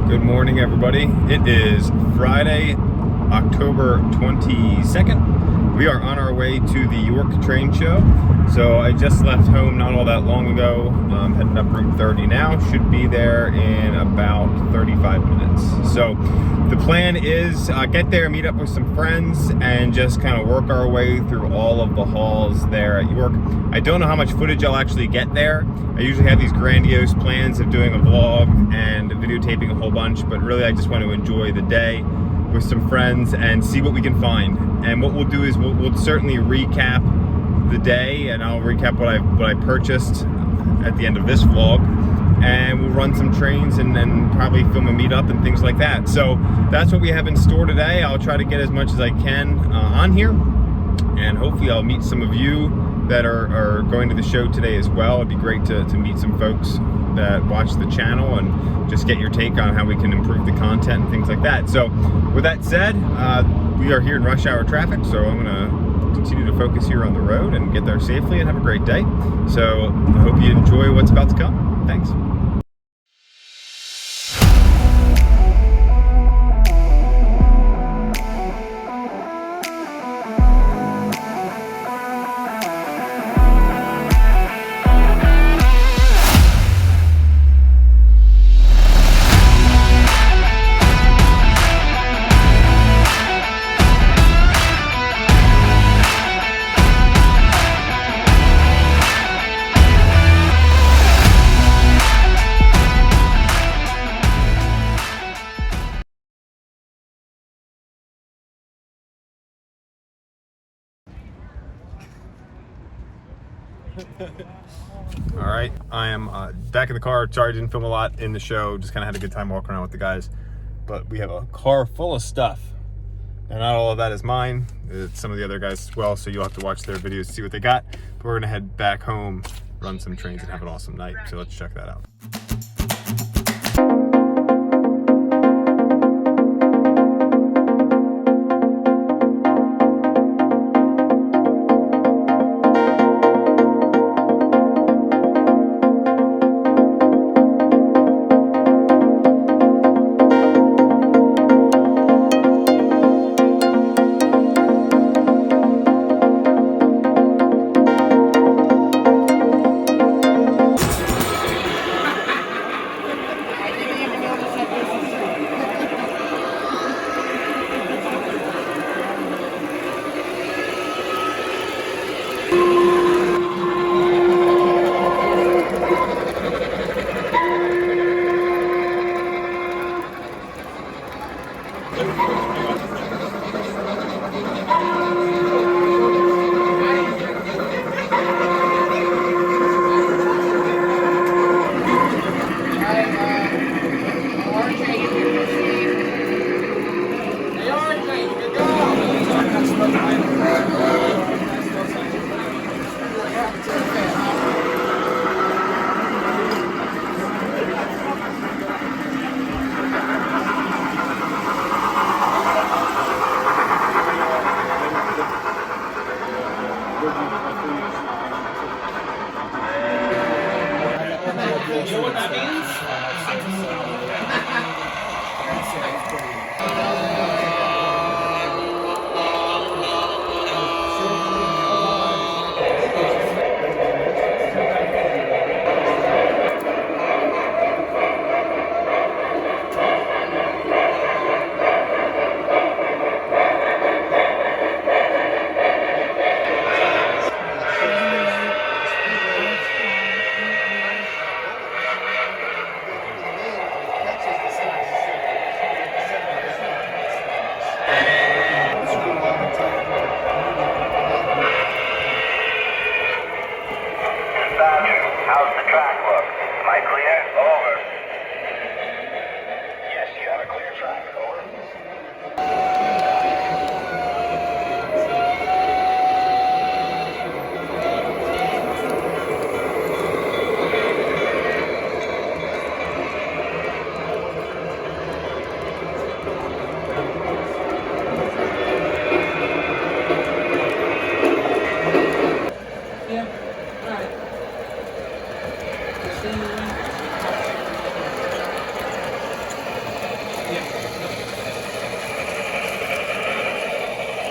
Good morning, everybody. It is Friday, October 22nd. We are on our way to the York train show. So I just left home not all that long ago. Heading up Route 30 now. Should be there in about 35 minutes. So the plan is get there, meet up with some friends, and just kind of work our way through all of the halls there at York. I don't know how much footage I'll actually get there. I usually have these grandiose plans of doing a vlog and videotaping a whole bunch, but really I just want to enjoy the day with some friends and see what we can find. And what we'll do is we'll certainly recap the day, and I'll recap what I purchased at the end of this vlog, and we'll run some trains and then probably film a meetup and things like that. So that's what we have in store today. I'll try to get as much as I can on here, and hopefully I'll meet some of you that are going to the show today as well. It'd be great to meet some folks that watch the channel and just get your take on how we can improve the content and things like that. So with that said, we are here in rush hour traffic, so I'm gonna continue to focus here on the road and get there safely and have a great day. So I hope you enjoy what's about to come. Thanks. All right, I am back in the car. Sorry I didn't film a lot in the show, just kind of had a good time walking around with the guys. But we have a car full of stuff, and not all of that is mine. It's some of the other guys as well, so you'll have to watch their videos to see what they got. But we're gonna head back home, run some trains, and have an awesome night. So let's check that out. You know what that means? How's the track look? Am I clear? Over. Yes, you have a clear track. Over.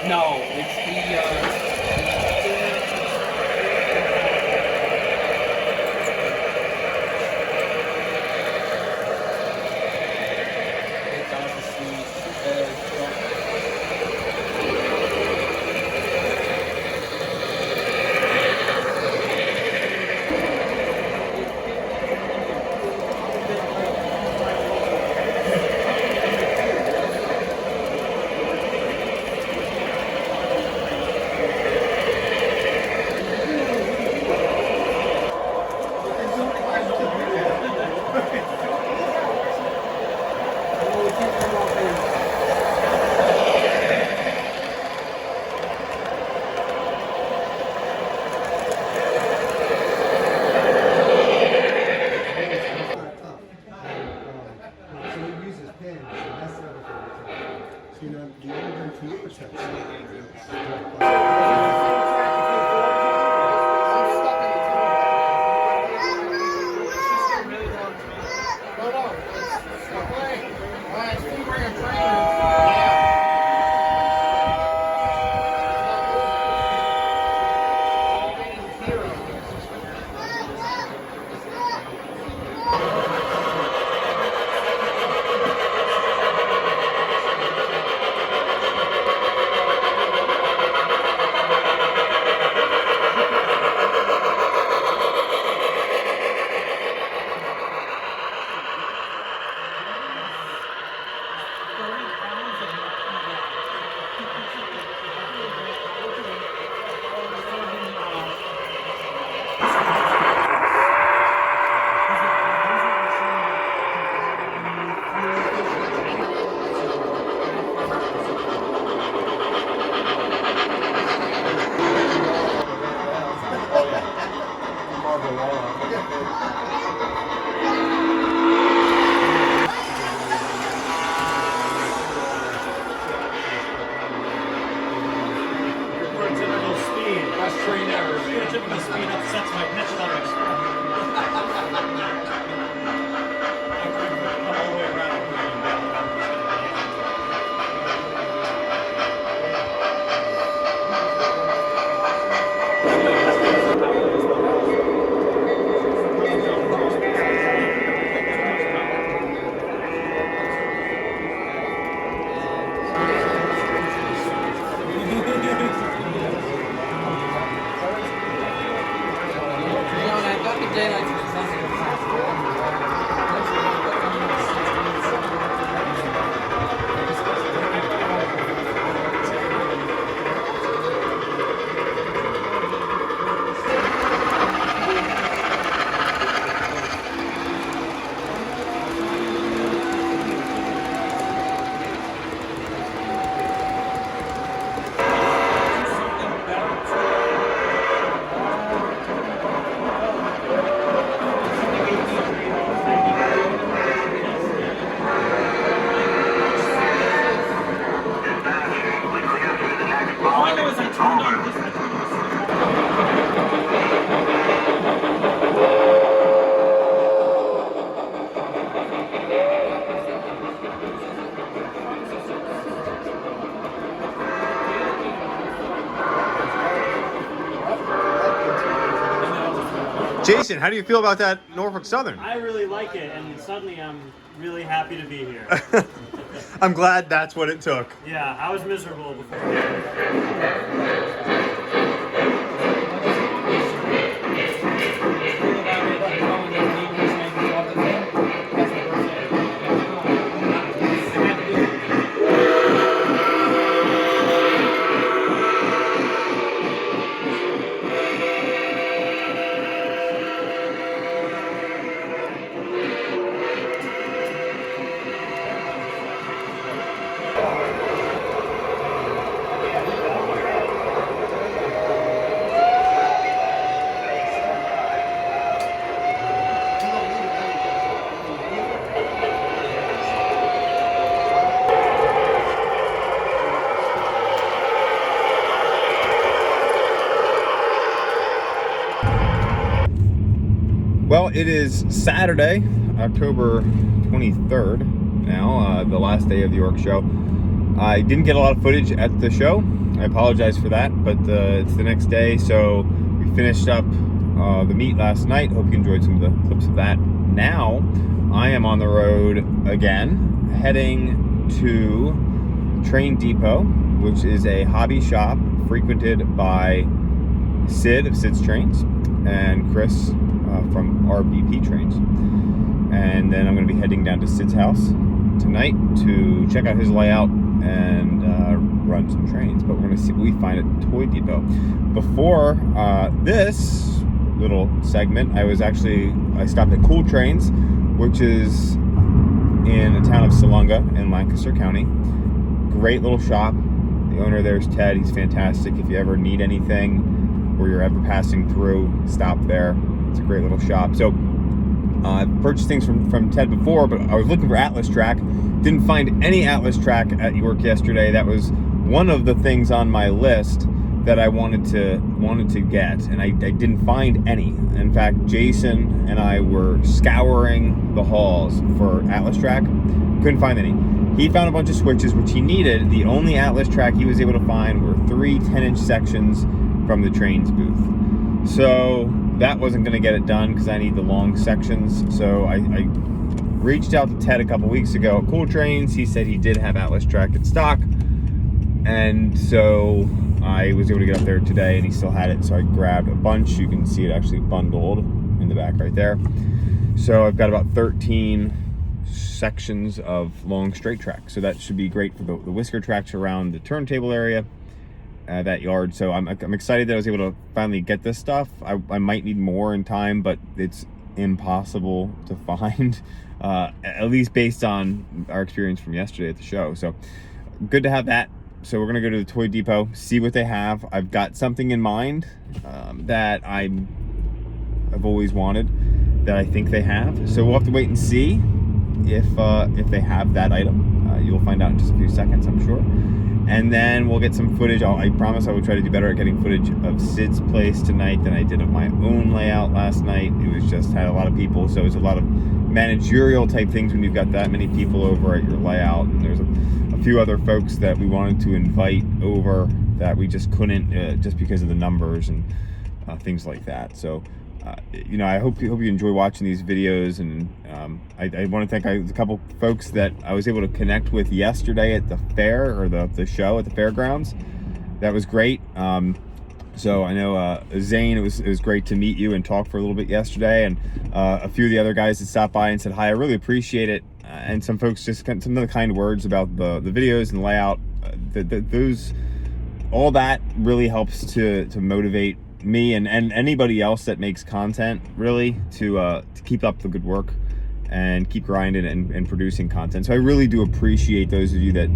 No, it's Jason, how do you feel about that Norfolk Southern? I really like it, and suddenly I'm really happy to be here. I'm glad that's what it took. Yeah, I was miserable before. Well, it is Saturday, October 23rd now, the last day of the York show. I didn't get a lot of footage at the show. I apologize for that, but it's the next day, so we finished up the meet last night. Hope you enjoyed some of the clips of that. Now, I am on the road again, heading to Train Depot, which is a hobby shop frequented by Sid of Sid's Trains and Chris from RBP Trains. And then I'm going to be heading down to Sid's house tonight to check out his layout and run some trains. But we're going to see what we find at Toy Depot. Before this little segment, I stopped at Cool Trains, which is in the town of Salunga in Lancaster County. Great little shop. The owner there is Ted. He's fantastic. If you ever need anything or you're ever passing through, stop there. It's a great little shop. So I've purchased things from Ted before, but I was looking for Atlas Track. Didn't find any Atlas Track at York yesterday. That was one of the things on my list that I wanted to get, and I didn't find any. In fact, Jason and I were scouring the halls for Atlas Track. Couldn't find any. He found a bunch of switches, which he needed. The only Atlas Track he was able to find were 3 10-inch sections from the Trains booth. So that wasn't going to get it done because I need the long sections. So I reached out to Ted a couple weeks ago at Cool Trains. He said he did have Atlas Track in stock, and so I was able to get up there today, and he still had it. So I grabbed a bunch. You can see it actually bundled in the back right there. So I've got about 13 sections of long straight track. So that should be great for the whisker tracks around the turntable area. That yard. So I'm excited that I was able to finally get this stuff. I might need more in time, but it's impossible to find, at least based on our experience from yesterday at the show. So good to have that. So we're gonna go to the Toy Depot, see what they have. I've got something in mind that I've always wanted, that I think they have. So we'll have to wait and see if they have that item. You'll find out in just a few seconds, I'm sure. And then we'll get some footage. I promise I will try to do better at getting footage of Sid's place tonight than I did of my own layout last night. It was just had a lot of people, so it was a lot of managerial type things when you've got that many people over at your layout. And there's a few other folks that we wanted to invite over that we just couldn't, just because of the numbers and things like that. So I hope you enjoy watching these videos, and I want to thank a couple folks that I was able to connect with yesterday at the fair, or the show at the fairgrounds. That was great. So I know Zane, it was great to meet you and talk for a little bit yesterday, and a few of the other guys that stopped by and said hi. I really appreciate it, and some folks just some of the kind words about the videos and the layout. Those, all that really helps to motivate me and anybody else that makes content, really, to keep up the good work and keep grinding and producing content. So I really do appreciate those of you that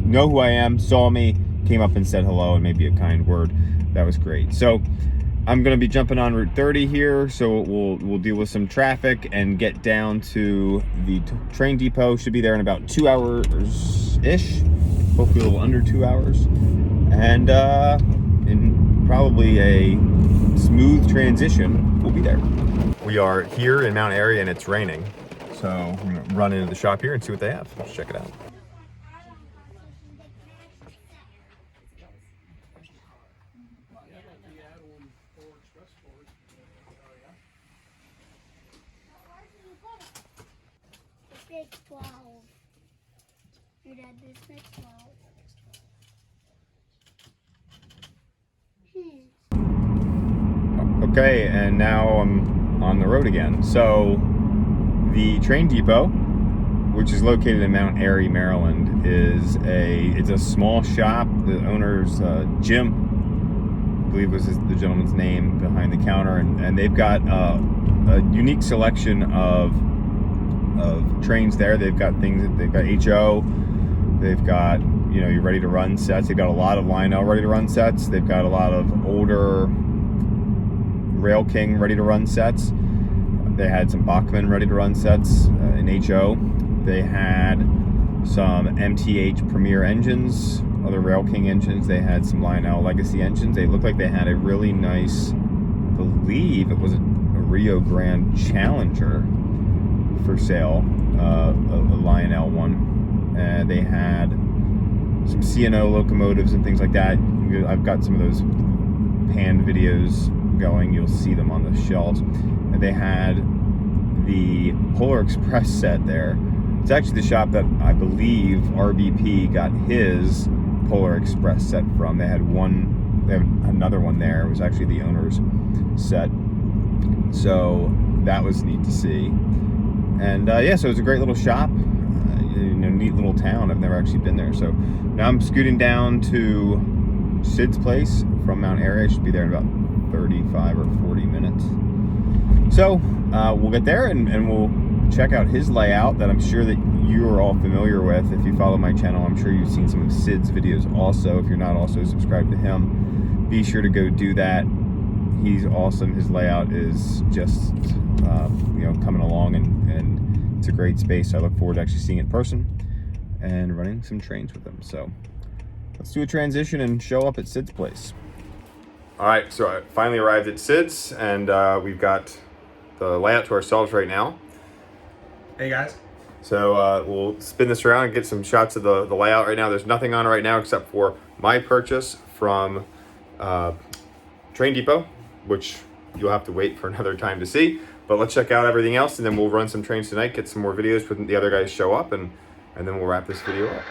know who I am, saw me, came up and said hello, and maybe a kind word. That was great. So I'm going to be jumping on Route 30 here, so we'll deal with some traffic and get down to the Train Depot. Should be there in about 2 hours ish, hopefully a little under 2 hours, and in probably a smooth transition, we'll be there. We are here in Mount Airy and it's raining, so I'm gonna run into the shop here and see what they have. Let's check it out. Big 12. Your dad, this big 12. Okay, and now I'm on the road again. So the Train Depot, which is located in Mount Airy, Maryland, it's a small shop. The owner's Jim, I believe was the gentleman's name behind the counter, and they've got a unique selection of trains there. They've got HO, they've got your ready to run sets. They've got a lot of Lionel ready to run sets. They've got a lot of older Rail King ready to run sets. They had some Bachmann ready to run sets in HO. They had some MTH Premier engines, other Rail King engines. They had some Lionel Legacy engines. They looked like they had a really nice, I believe it was a Rio Grande Challenger for sale, a Lionel one. They had some CNO locomotives and things like that. I've got some of those panned videos going. You'll see them on the shelves. And they had the Polar Express set there. It's actually the shop that I believe RBP got his Polar Express set from. They had another one there. It was actually the owner's set. So that was neat to see. And yeah, so it was a great little shop, neat little town. I've never actually been there. So now I'm scooting down to Sid's place from Mount Airy. I should be there in about 35 or 40 minutes. So we'll get there and we'll check out his layout that I'm sure that you are all familiar with. If you follow my channel, I'm sure you've seen some of Sid's videos also. If you're not also subscribed to him, be sure to go do that. He's awesome. His layout is just coming along, and it's a great space. I look forward to actually seeing it in person and running some trains with him. So let's do a transition and show up at Sid's place. All right, so I finally arrived at Sid's, and we've got the layout to ourselves right now. Hey guys. So we'll spin this around and get some shots of the layout right now. There's nothing on it right now except for my purchase from Train Depot, which you'll have to wait for another time to see. But let's check out everything else, and then we'll run some trains tonight, get some more videos when the other guys show up, and then we'll wrap this video up.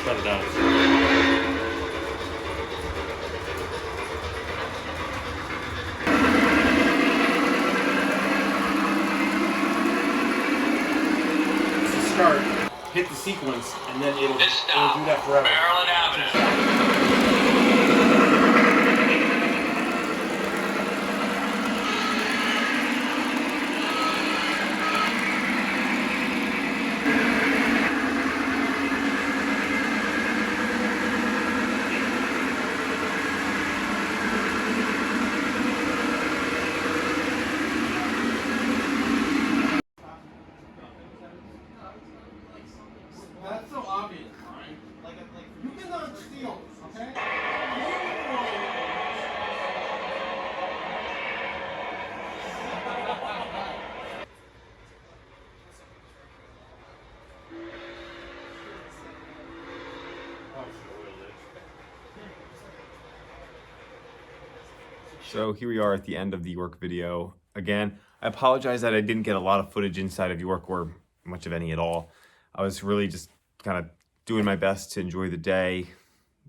Shut it down. Start, hit the sequence, and then it'll do that forever. Maryland Avenue. That's so obvious, right? Like you cannot steal, okay? So here we are at the end of the York video. Again, I apologize that I didn't get a lot of footage inside of York, or much of any at all. I was really just kind of doing my best to enjoy the day,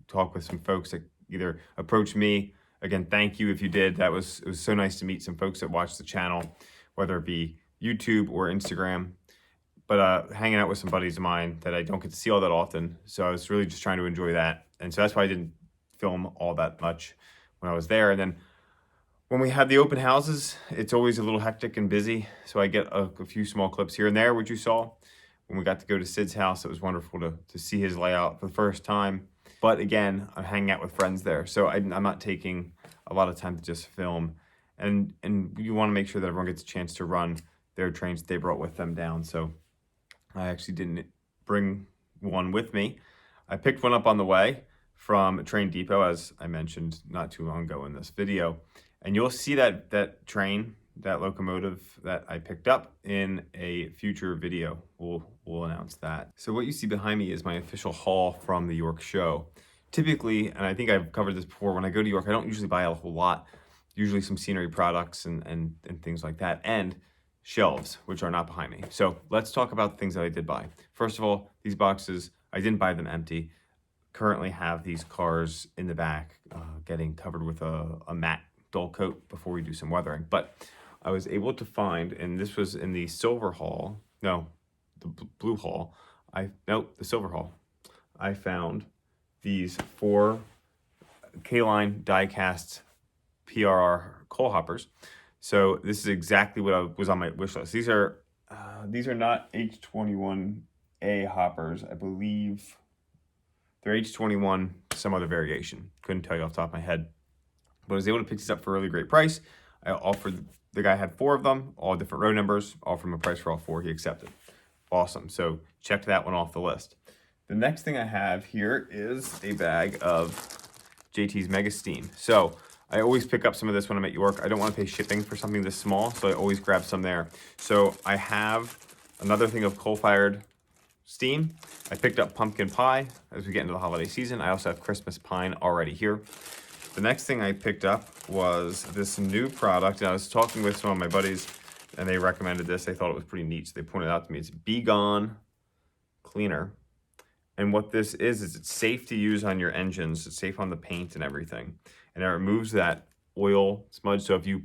talk with some folks that either approached me. Again, thank you if you did. It was so nice to meet some folks that watch the channel, whether it be YouTube or Instagram. But hanging out with some buddies of mine that I don't get to see all that often. So I was really just trying to enjoy that. And so that's why I didn't film all that much when I was there. And then when we had the open houses, it's always a little hectic and busy. So I get a few small clips here and there, which you saw. When we got to go to Sid's house, it was wonderful to see his layout for the first time. But again, I'm hanging out with friends there. So I'm not taking a lot of time to just film. And you want to make sure that everyone gets a chance to run their trains that they brought with them down. So I actually didn't bring one with me. I picked one up on the way from Train Depot, as I mentioned not too long ago in this video. And you'll see that train, that locomotive that I picked up in a future video. We'll announce that. So what you see behind me is my official haul from the York show. Typically, and I think I've covered this before, when I go to York, I don't usually buy a whole lot. Usually some scenery products and things like that, and shelves, which are not behind me. So let's talk about the things that I did buy. First of all, these boxes, I didn't buy them empty. Currently have these cars in the back getting covered with a matte dull coat before we do some weathering. But I was able to find, and this was in the silver hall, no, the blue hall, the silver hall. I found these 4 K-line die-cast PRR coal hoppers. So this is exactly what was on my wish list. These are not H21A hoppers. I believe they're H21, some other variation. Couldn't tell you off the top of my head. But I was able to pick these up for a really great price. I offered, the guy had 4 of them, all different row numbers, offered him a price for all 4, he accepted. Awesome, so checked that one off the list. The next thing I have here is a bag of JT's Mega Steam. So I always pick up some of this when I'm at York. I don't want to pay shipping for something this small, so I always grab some there. So I have another thing of coal-fired steam. I picked up pumpkin pie as we get into the holiday season. I also have Christmas pine already here. The next thing I picked up was this new product, and I was talking with some of my buddies, and they recommended this. They thought it was pretty neat, so they pointed it out to me. It's Be Gone Cleaner. And what this is it's safe to use on your engines. It's safe on the paint and everything. And it removes that oil smudge. So when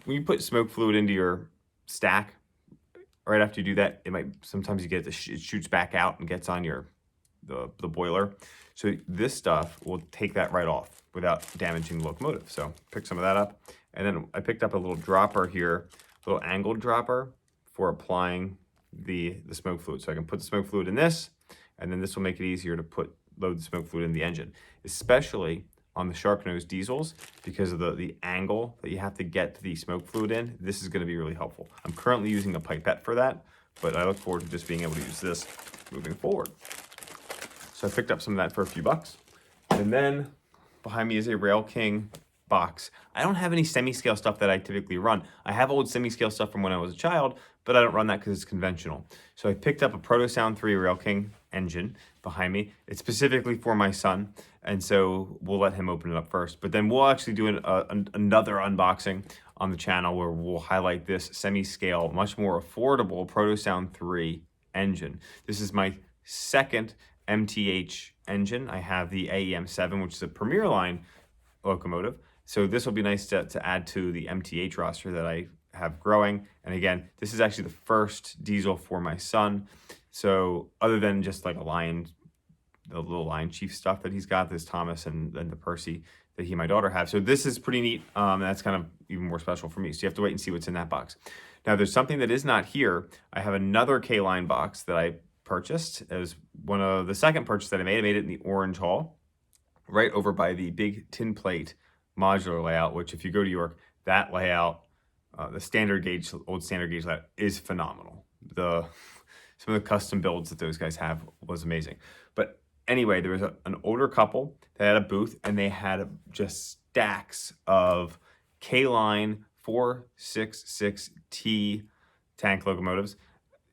you put smoke fluid into your stack, right after you do that, sometimes you get it shoots back out and gets on the boiler. So this stuff will take that right off without damaging the locomotive. So pick some of that up. And then I picked up a little dropper here, a little angled dropper for applying the smoke fluid. So I can put the smoke fluid in this, and then this will make it easier to load the smoke fluid in the engine, especially on the shark nose diesels, because of the angle that you have to get the smoke fluid in. This is going to be really helpful. I'm currently using a pipette for that, but I look forward to just being able to use this moving forward. So I picked up some of that for a few bucks. And then behind me is a Rail King box. I don't have any semi-scale stuff that I typically run. I have old semi-scale stuff from when I was a child, but I don't run that because it's conventional. So I picked up a Protosound 3 Rail King engine behind me. It's specifically for my son, and so we'll let him open it up first. But then we'll actually do another unboxing on the channel where we'll highlight this semi-scale, much more affordable Protosound 3 engine. This is my second MTH engine. I have the AEM7, which is a Premier Line locomotive. So this will be nice to add to the MTH roster that I have growing. And again, this is actually the first diesel for my son. So other than just like the little Lion Chief stuff that he's got, this Thomas and the Percy that he and my daughter have. So this is pretty neat. That's kind of even more special for me. So you have to wait and see what's in that box. Now there's something that is not here. I have another K-Line box that I purchased as one of the second purchase that I made. I made it in the Orange Hall, right over by the big tin plate modular layout, which if you go to York, that layout, the old standard gauge layout is phenomenal. Some of the custom builds that those guys have was amazing. But anyway, there was an older couple that had a booth, and they had just stacks of K-Line 466T tank locomotives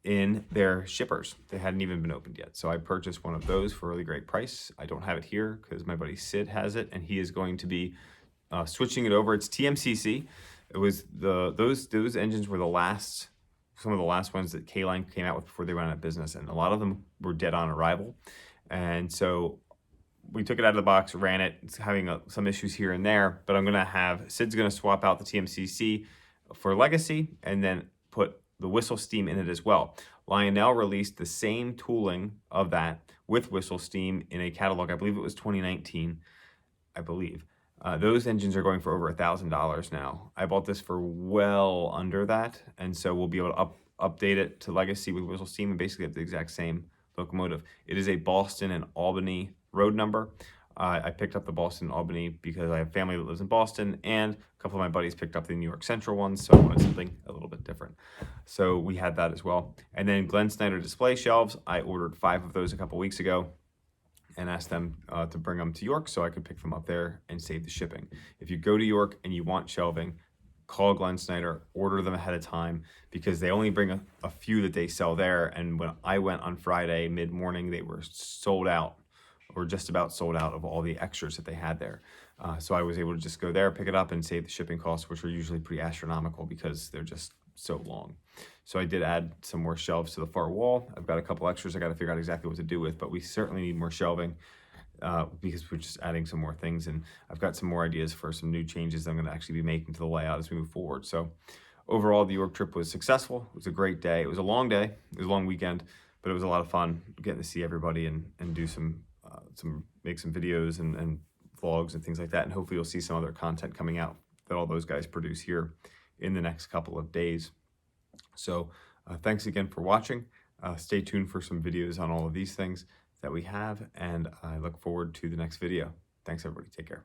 in their shippers. They hadn't even been opened yet. So I purchased one of those for a really great price. I don't have it here because my buddy Sid has it, and he is going to be switching it over. It's TMCC. It was those engines were some of the last ones that K-Line came out with before they went out of business, and a lot of them were dead on arrival. And so we took it out of the box, ran it. It's having some issues here and there, but Sid's gonna swap out the TMCC for Legacy and then put the whistle steam in it as well. Lionel released the same tooling of that with whistle steam in a catalog. I believe it was 2019, I believe. Those engines are going for over $1,000 now. I bought this for well under that, and so we'll be able to update it to Legacy with whistle steam and basically have the exact same locomotive. It is a Boston and Albany road number. I picked up the Boston and Albany because I have family that lives in Boston, and a couple of my buddies picked up the New York Central ones, so I wanted something a little bit different. So we had that as well. And then Glenn Snyder display shelves, I ordered 5 of those a couple weeks ago and asked them to bring them to York so I could pick them up there and save the shipping. If you go to York and you want shelving, call Glenn Snyder, order them ahead of time, because they only bring a few that they sell there. And when I went on Friday mid-morning, they were sold out, or just about sold out of all the extras that they had there. So I was able to just go there, pick it up, and save the shipping costs, which are usually pretty astronomical because they're just so long. So I did add some more shelves to the far wall. I've got a couple extras I got to figure out exactly what to do with, but we certainly need more shelving because we're just adding some more things, and I've got some more ideas for some new changes that I'm going to actually be making to the layout as we move forward. So overall, the York trip was successful. It was a great day. It was a long day. It was a long weekend, but it was a lot of fun getting to see everybody and do make some videos and vlogs and things like that. And hopefully you'll see some other content coming out that all those guys produce here in the next couple of days. So thanks again for watching. Stay tuned for some videos on all of these things that we have, and I look forward to the next video. Thanks everybody. Take care.